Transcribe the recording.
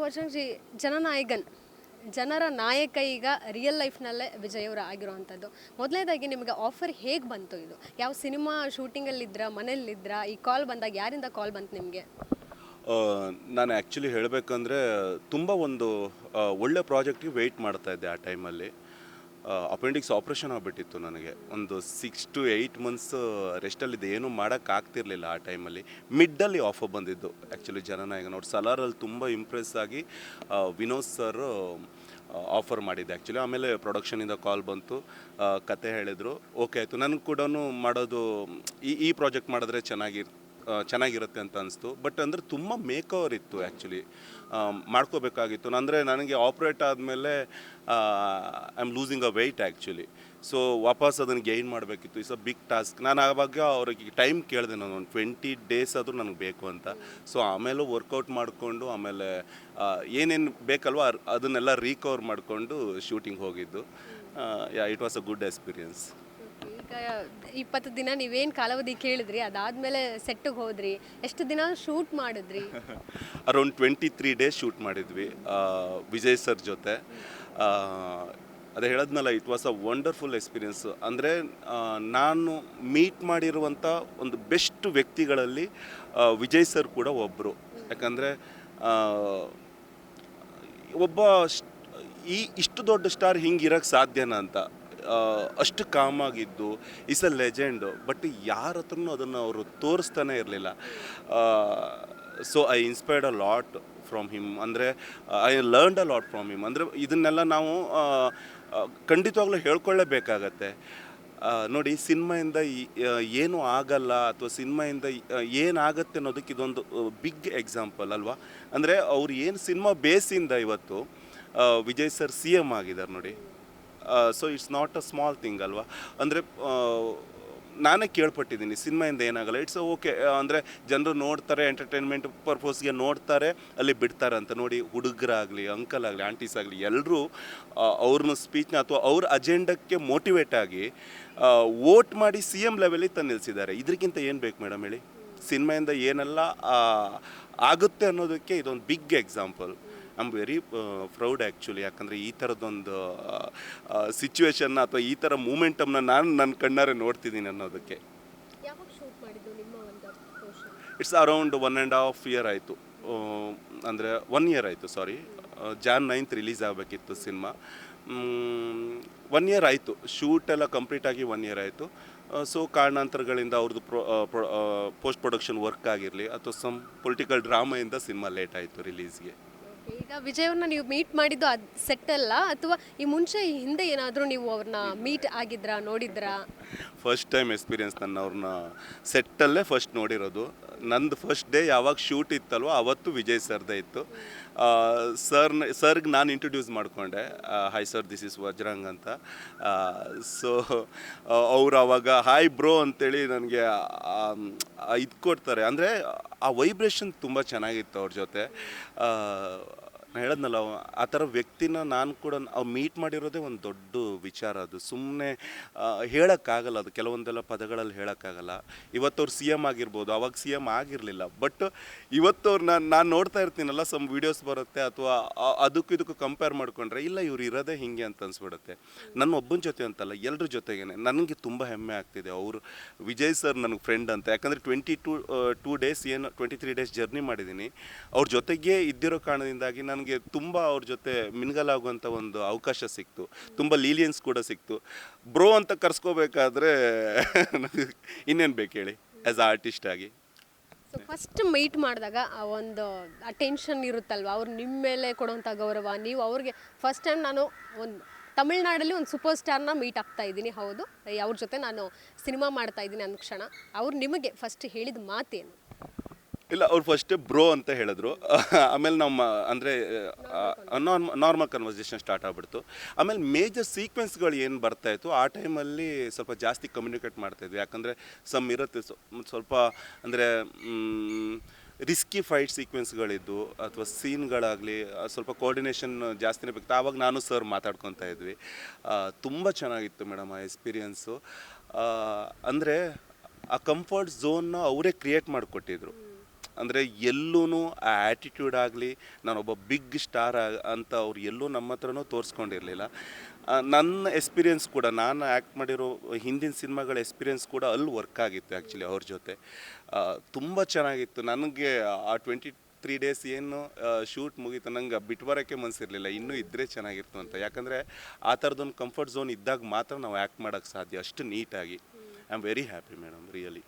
ವಚನಜಿ ಜನನಾಯಕನ್ ಜನರ ನಾಯಕ ಈಗ ರಿಯಲ್ ಲೈಫ್ನಲ್ಲೇ ವಿಜಯ್ ಅವರು ಆಗಿರುವಂಥದ್ದು. ಮೊದಲನೇದಾಗಿ ನಿಮಗೆ ಆಫರ್ ಹೇಗೆ ಬಂತು? ಇದು ಯಾವ ಸಿನಿಮಾ ಶೂಟಿಂಗಲ್ಲಿದ್ರಾ, ಮನೇಲಿದ್ರಾ? ಈ ಕಾಲ್ ಬಂದಾಗ ಯಾರಿಂದ ಕಾಲ್ ಬಂತು ನಿಮಗೆ? ನಾನು ಆ್ಯಕ್ಚುಲಿ ಹೇಳಬೇಕಂದ್ರೆ ತುಂಬ ಒಂದು ಒಳ್ಳೆ ಪ್ರಾಜೆಕ್ಟಿಗೆ ವೆಯ್ಟ್ ಮಾಡ್ತಾಯಿದ್ದೆ ಆ ಟೈಮಲ್ಲಿ. ಅಪೆಂಡಿಕ್ಸ್ ಆಪ್ರೇಷನ್ ಆಗಿಬಿಟ್ಟಿತ್ತು ನನಗೆ. ಒಂದು 6 to 8 months ರೆಸ್ಟಲ್ಲಿದ್ದೆ, ಏನೂ ಮಾಡೋಕ್ಕಾಗ್ತಿರ್ಲಿಲ್ಲ ಆ ಟೈಮಲ್ಲಿ. ಮಿಡ್ಡಲ್ಲಿ ಆಫರ್ ಬಂದಿದ್ದು ಆ್ಯಕ್ಚುಲಿ ಜನನಾಯಕ ನೋಡಿ. ಸಲಾರಲ್ಲಿ ತುಂಬ ಇಂಪ್ರೆಸ್ ಆಗಿ ವಿನೋದ್ ಸರ್ ಆಫರ್ ಮಾಡಿದ್ದೆ ಆ್ಯಕ್ಚುಲಿ. ಆಮೇಲೆ ಪ್ರೊಡಕ್ಷನಿಂದ ಕಾಲ್ ಬಂತು, ಕತೆ ಹೇಳಿದರು, ಓಕೆ ಆಯಿತು. ನನಗೆ ಕೂಡ ಮಾಡೋದು ಈ ಪ್ರಾಜೆಕ್ಟ್ ಮಾಡಿದ್ರೆ ಚೆನ್ನಾಗಿರುತ್ತೆ ಅಂತ ಅನಿಸ್ತು. ಬಟ್ ಅಂದರೆ ತುಂಬ ಮೇಕವರ್ ಇತ್ತು ಆ್ಯಕ್ಚುಲಿ, ಮಾಡ್ಕೋಬೇಕಾಗಿತ್ತು. ಅಂದರೆ ನನಗೆ ಆಪ್ರೇಟ್ ಆದಮೇಲೆ I am losing a weight actually. So ವಾಪಸ್ ಅದನ್ನು ಗೈನ್ ಮಾಡಬೇಕಿತ್ತು. It's a big task. ನಾನು ಆವಾಗ ಅವ್ರಿಗೆ ಟೈಮ್ ಕೇಳಿದೆ, ನಾನು ಒಂದು 20 days ಆದರೂ ನನಗೆ ಬೇಕು ಅಂತ. ಸೊ ಆಮೇಲೆ ವರ್ಕೌಟ್ ಮಾಡಿಕೊಂಡು ಆಮೇಲೆ ಏನೇನು ಬೇಕಲ್ವ ಅದನ್ನೆಲ್ಲ ರೀಕವರ್ ಮಾಡಿಕೊಂಡು ಶೂಟಿಂಗ್ ಹೋಗಿದ್ದು. It was a good experience. ಈಗ 20 ದಿನ ನೀವೇನು ಕಾಲಾವಧಿ ಕೇಳಿದ್ರಿ, ಅದಾದಮೇಲೆ ಸೆಟ್ಟಿಗೆ ಹೋದ್ರಿ, ಎಷ್ಟು ದಿನ ಶೂಟ್ ಮಾಡಿದ್ರಿ? ಅರೌಂಡ್ 23 days ಶೂಟ್ ಮಾಡಿದ್ವಿ ವಿಜಯ್ ಸರ್ ಜೊತೆ. ಅದೇ ಹೇಳದ್ನಲ್ಲ, it was a wonderful experience. ಅಂದರೆ ನಾನು ಮೀಟ್ ಮಾಡಿರುವಂಥ ಒಂದು ಬೆಸ್ಟ್ ವ್ಯಕ್ತಿಗಳಲ್ಲಿ ವಿಜಯ್ ಸರ್ ಕೂಡ ಒಬ್ಬರು. ಯಾಕಂದರೆ ಒಬ್ಬ ಇಷ್ಟು ದೊಡ್ಡ ಸ್ಟಾರ್ ಹಿಂಗಿರೋಕ್ಕೆ ಸಾಧ್ಯನಾ ಅಂತ, ಅಷ್ಟು ಕಾಮಾಗಿದ್ದು. Is a legend. ಬಟ್ ಯಾರ ಹತ್ರನೂ ಅದನ್ನು ಅವರು ತೋರಿಸ್ತಾನೆ ಇರಲಿಲ್ಲ. So I inspired a lot from him. ಅಂದರೆ I learned a lot from him. ಅಂದರೆ ಇದನ್ನೆಲ್ಲ ನಾವು ಖಂಡಿತವಾಗ್ಲೂ ಹೇಳ್ಕೊಳ್ಳೇಬೇಕಾಗತ್ತೆ. ನೋಡಿ, ಸಿನಿಮಾಯಿಂದ ಏನೂ ಆಗಲ್ಲ ಅಥವಾ ಸಿನಿಮಾಯಿಂದ ಏನಾಗತ್ತೆ ಅನ್ನೋದಕ್ಕೆ ಇದೊಂದು ಬಿಗ್ ಎಕ್ಸಾಂಪಲ್ ಅಲ್ವಾ. ಅಂದರೆ ಅವ್ರು ಏನು ಸಿನಿಮಾ ಬೇಸಿಂದ ಇವತ್ತು ವಿಜಯ್ ಸರ್ CM ಆಗಿದ್ದಾರೆ ನೋಡಿ. So it's not a small thing ಅಲ್ವಾ. ಅಂದರೆ ನಾನೇ ಕೇಳ್ಪಟ್ಟಿದ್ದೀನಿ, ಸಿನಿಮಾಯಿಂದ ಏನಾಗಲ್ಲ, ಇಟ್ಸ್ ಓಕೆ. ಅಂದರೆ ಜನರು ನೋಡ್ತಾರೆ, ಎಂಟರ್ಟೈನ್ಮೆಂಟ್ ಪರ್ಪಸ್ಗೆ ನೋಡ್ತಾರೆ, ಅಲ್ಲಿ ಬಿಡ್ತಾರೆ ಅಂತ. ನೋಡಿ, ಹುಡುಗರಾಗಲಿ, ಅಂಕಲ್ ಆಗಲಿ, ಆಂಟೀಸ್ ಆಗಲಿ, ಎಲ್ಲರೂ ಅವ್ರನ್ನ ಸ್ಪೀಚ್ನ ಅಥವಾ ಅವ್ರ ಅಜೆಂಡಕ್ಕೆ ಮೋಟಿವೇಟ್ ಆಗಿ ವೋಟ್ ಮಾಡಿ CM ಲೆವೆಲಿಗೆ ತಂದು ನಿಲ್ಲಿಸಿದ್ದಾರೆ. ಇದಕ್ಕಿಂತ ಏನು ಬೇಕು ಮೇಡಮ್ ಹೇಳಿ? ಸಿನಿಮಾಯಿಂದ ಏನೆಲ್ಲ ಆಗುತ್ತೆ ಅನ್ನೋದಕ್ಕೆ ಇದೊಂದು big example. I am very proud actually. ಯಾಕಂದರೆ ಈ ಥರದ್ದೊಂದು ಸಿಚುವೇಶನ್ನ ಅಥವಾ ಈ ಥರ ಮೂಮೆಂಟಮ್ನ ನಾನು ನನ್ನ ಕಣ್ಣಾರೆ ನೋಡ್ತಿದ್ದೀನಿ ಅನ್ನೋದಕ್ಕೆ. ಇಟ್ಸ್ ಅರೌಂಡ್ 1.5 year ಆಯಿತು. ಅಂದರೆ 1 year ಆಯಿತು, ಸಾರಿ. Jan 9th ರಿಲೀಸ್ ಆಗಬೇಕಿತ್ತು ಸಿನಿಮಾ. 1 year ಆಯಿತು. ಶೂಟೆಲ್ಲ ಕಂಪ್ಲೀಟಾಗಿ 1 year ಆಯಿತು. ಸೊ ಕಾರಣಾಂತರಗಳಿಂದ ಅವ್ರದ್ದು ಪೋಸ್ಟ್ ಪ್ರೊಡಕ್ಷನ್ ವರ್ಕ್ ಆಗಿರಲಿ ಅಥವಾ ಸಮ್ ಪೊಲಿಟಿಕಲ್ ಡ್ರಾಮಾಯಿಂದ ಸಿನಿಮಾ ಲೇಟ್ ಆಯಿತು ರಿಲೀಸ್ಗೆ. ಈಗ ವಿಜಯ್ ಅವ್ರನ್ನ ನೀವು ಮೀಟ್ ಮಾಡಿದ್ದು ಅದು ಸೆಟ್ಟಲ್ಲ, ಅಥವಾ ಈ ಮುಂಚೆ ಹಿಂದೆ ಏನಾದರೂ ನೀವು ಅವ್ರನ್ನ ಮೀಟ್ ಆಗಿದ್ರಾ, ನೋಡಿದ್ರಾ? First time experience. ನನ್ನ ಅವ್ರನ್ನ ಸೆಟ್ಟಲ್ಲೇ ಫಸ್ಟ್ ನೋಡಿರೋದು. ನಂದು ಫಸ್ಟ್ ಡೇ ಯಾವಾಗ ಶೂಟ್ ಇತ್ತಲ್ವ ಅವತ್ತು ವಿಜಯ್ ಸರ್ದೇ ಇತ್ತು. ಸರ್ಗೆ ನಾನು ಇಂಟ್ರೊಡ್ಯೂಸ್ ಮಾಡಿಕೊಂಡೆ, ಹಾಯ್ ಸರ್, ದಿಸ್ ಇಸ್ ವಜ್ರಂಗ್ ಅಂತ. ಸೊ ಅವರು ಆವಾಗ ಹಾಯ್ ಬ್ರೋ ಅಂತೇಳಿ ನನಗೆ ಇದು ಕೊಡ್ತಾರೆ. ಅಂದರೆ ಆ ವೈಬ್ರೇಷನ್ ತುಂಬ ಚೆನ್ನಾಗಿತ್ತು ಅವ್ರ ಜೊತೆ. ನಾನು ಹೇಳದ್ನಲ್ಲ, ಆ ಥರ ವ್ಯಕ್ತಿನ ನಾನು ಕೂಡ ಮೀಟ್ ಮಾಡಿರೋದೇ ಒಂದು ದೊಡ್ಡ ವಿಚಾರ. ಅದು ಸುಮ್ಮನೆ ಹೇಳೋಕ್ಕಾಗಲ್ಲ, ಅದು ಕೆಲವೊಂದೆಲ್ಲ ಪದಗಳಲ್ಲಿ ಹೇಳೋಕ್ಕಾಗಲ್ಲ. ಇವತ್ತವ್ರು CM ಆಗಿರ್ಬೋದು, ಅವಾಗ CM ಆಗಿರಲಿಲ್ಲ. ಬಟ್ ಇವತ್ತವ್ರು ನಾನು ನೋಡ್ತಾ ಇರ್ತೀನಲ್ಲ, ಸಮ್ ವೀಡಿಯೋಸ್ ಬರುತ್ತೆ ಅಥವಾ ಅದಕ್ಕೂ ಇದಕ್ಕೂ ಕಂಪೇರ್ ಮಾಡಿಕೊಂಡ್ರೆ, ಇಲ್ಲ ಇವ್ರು ಇರೋದೇ ಹಿಂಗೆ ಅಂತ ಅನಿಸ್ಬಿಡುತ್ತೆ. ನನ್ನ ಒಬ್ಬನ ಜೊತೆ ಅಂತಲ್ಲ, ಎಲ್ಲರ ಜೊತೆಗೇನೆ ನನಗೆ ತುಂಬ ಹೆಮ್ಮೆ ಆಗ್ತಿದೆ. ಅವರು ವಿಜಯ್ ಸರ್ ನನಗೆ ಫ್ರೆಂಡ್ ಅಂತ. ಯಾಕಂದರೆ 22 days 23 days ಜರ್ನಿ ಮಾಡಿದ್ದೀನಿ. ಅವ್ರ ಜೊತೆಗೇ ಇದ್ದಿರೋ ಕಾರಣದಿಂದಾಗಿ ನನಗೆ ತುಂಬ ಅವ್ರ ಜೊತೆ ಮಿಂಗಲಾಗುವಂಥ ಒಂದು ಅವಕಾಶ ಸಿಕ್ತು. ತುಂಬ ಲೀಲಿಯನ್ಸ್ ಕೂಡ ಸಿಕ್ತು. ಬ್ರೋ ಅಂತ ಕರ್ಸ್ಕೋಬೇಕಾದ್ರೆ ಇನ್ನೇನು ಬೇಕು ಹೇಳಿ, ಆ್ಯಸ್ ಅ ಆರ್ಟಿಸ್ಟ್ ಆಗಿ. ಸೊ ಫಸ್ಟ್ ಮೀಟ್ ಮಾಡಿದಾಗ ಆ ಒಂದು ಅಟೆನ್ಷನ್ ಇರುತ್ತಲ್ವ, ಅವ್ರು ನಿಮ್ಮ ಮೇಲೆ ಕೊಡುವಂಥ ಗೌರವ, ನೀವು ಅವ್ರಿಗೆ ಫಸ್ಟ್ ಟೈಮ್ ನಾನು ಒಂದು ತಮಿಳ್ನಾಡಲ್ಲಿ ಒಂದು ಸೂಪರ್ ಸ್ಟಾರ್ನ ಮೀಟ್ ಆಗ್ತಾ ಇದ್ದೀನಿ, ಹೌದು, ಅವ್ರ ಜೊತೆ ನಾನು ಸಿನಿಮಾ ಮಾಡ್ತಾ ಇದ್ದೀನಿ ಅಂದ ಕ್ಷಣ ಅವ್ರು ನಿಮಗೆ ಫಸ್ಟ್ ಹೇಳಿದ ಮಾತೇನು? ಇಲ್ಲ, ಅವ್ರು ಫಸ್ಟೇ ಬ್ರೋ ಅಂತ ಹೇಳಿದ್ರು. ಆಮೇಲೆ ನಮ್ಮ ಅಂದರೆ ನಾರ್ಮಲ್ ಕನ್ವರ್ಸೇಷನ್ ಸ್ಟಾರ್ಟ್ ಆಗಿಬಿಡ್ತು. ಆಮೇಲೆ ಮೇಜರ್ ಸೀಕ್ವೆನ್ಸ್ಗಳು ಏನು ಬರ್ತಾಯಿತ್ತು ಆ ಟೈಮಲ್ಲಿ ಸ್ವಲ್ಪ ಜಾಸ್ತಿ ಕಮ್ಯುನಿಕೇಟ್ ಮಾಡ್ತಾಯಿದ್ವಿ. ಯಾಕಂದರೆ ಸಮ್ ಇರುತ್ತೆ ಸ್ವಲ್ಪ, ಅಂದರೆ ರಿಸ್ಕಿ ಫೈಟ್ ಸೀಕ್ವೆನ್ಸ್ಗಳಿದ್ದು ಅಥವಾ ಸೀನ್ಗಳಾಗಲಿ ಸ್ವಲ್ಪ ಕೋಆರ್ಡಿನೇಷನ್ ಜಾಸ್ತಿನೇ ಬೇಕು. ಆವಾಗ ನಾನು ಸರ್ ಮಾತಾಡ್ಕೊತಾ ಇದ್ವಿ. ತುಂಬ ಚೆನ್ನಾಗಿತ್ತು ಮೇಡಮ್ ಆ ಎಕ್ಸ್ಪೀರಿಯನ್ಸು. ಅಂದರೆ ಆ ಕಂಫರ್ಟ್ ಝೋನ್ನ ಅವರೇ ಕ್ರಿಯೇಟ್ ಮಾಡಿಕೊಟ್ಟಿದ್ರು. ಅಂದರೆ ಎಲ್ಲೂ ಆ ಆ್ಯಟಿಟ್ಯೂಡ್ ಆಗಲಿ ನಾನೊಬ್ಬ ಬಿಗ್ ಸ್ಟಾರ್ ಅಂತ ಅವ್ರು ಎಲ್ಲೂ ನಮ್ಮ ಹತ್ರನೂ ತೋರಿಸ್ಕೊಂಡಿರಲಿಲ್ಲ. ನನ್ನ ಎಕ್ಸ್ಪೀರಿಯೆನ್ಸ್ ಕೂಡ ನಾನು ಆ್ಯಕ್ಟ್ ಮಾಡಿರೋ ಹಿಂದಿನ ಸಿನಿಮಾಗಳ ಎಕ್ಸ್ಪೀರಿಯೆನ್ಸ್ ಕೂಡ ಅಲ್ಲಿ ವರ್ಕ್ ಆಗಿತ್ತು ಆ್ಯಕ್ಚುಲಿ ಅವ್ರ ಜೊತೆ. ತುಂಬ ಚೆನ್ನಾಗಿತ್ತು. ನನಗೆ ಆ 23 ಡೇಸ್ ಏನು ಶೂಟ್ ಮುಗೀತು ನಂಗೆ ಬಿಟ್ಟು ಬರೋಕ್ಕೆ ಮನಸ್ಸಿರಲಿಲ್ಲ, ಇನ್ನೂ ಇದ್ದರೆ ಚೆನ್ನಾಗಿತ್ತು ಅಂತ. ಯಾಕಂದರೆ ಆ ಥರದೊಂದು ಕಂಫರ್ಟ್ ಝೋನ್ ಇದ್ದಾಗ ಮಾತ್ರ ನಾವು ಆ್ಯಕ್ಟ್ ಮಾಡೋಕ್ಕೆ ಸಾಧ್ಯ, ಅಷ್ಟು ನೀಟಾಗಿ. I am very happy madam, really.